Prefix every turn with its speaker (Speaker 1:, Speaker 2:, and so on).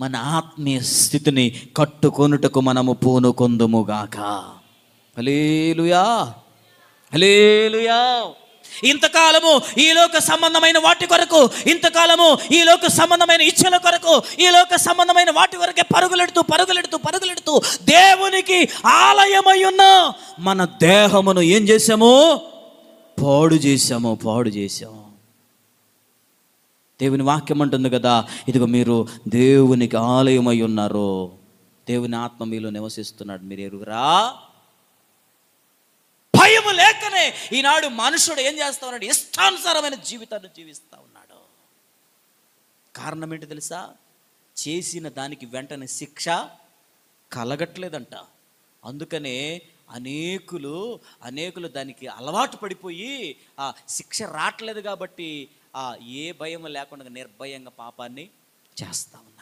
Speaker 1: మన ఆత్మీయ స్థితిని కట్టుకొనుటకు మనము పూనుకొందుముగాక. హల్లెలూయా, హల్లెలూయా. ఇంతకాలము ఈ లోక సంబంధమైన వాటి కొరకు, ఇంతకాలము ఈ లోక సంబంధమైన ఇచ్చల కొరకు, ఈ లోక సంబంధమైన వాటి కొరకే పరుగులెడుతూ దేవునికి ఆలయమై ఉన్న మన దేహమును ఏం చేశాము? పాడు చేశాము. దేవుని వాక్యం అంటుంది కదా, ఇదిగో మీరు దేవునికి ఆలయమై ఉన్నారు, దేవుని ఆత్మ మీలో నివసిస్తున్నాడు, మీరు ఎరుగురా? భయము లేకనే ఈనాడు మనుషుడు ఏం చేస్తా ఉన్నాడు? ఇష్టానుసారమైన జీవితాన్ని జీవిస్తూ ఉన్నాడు. కారణం ఏంటి తెలుసా? చేసిన దానికి వెంటనే శిక్ష కలగట్లేదంట. అందుకనే అనేకులు దానికి అలవాటు పడిపోయి ఆ శిక్ష రావట్లేదు కాబట్టి ఏ భయం లేకుండా నిర్భయంగా పాపాన్ని చేస్తా ఉన్నారు.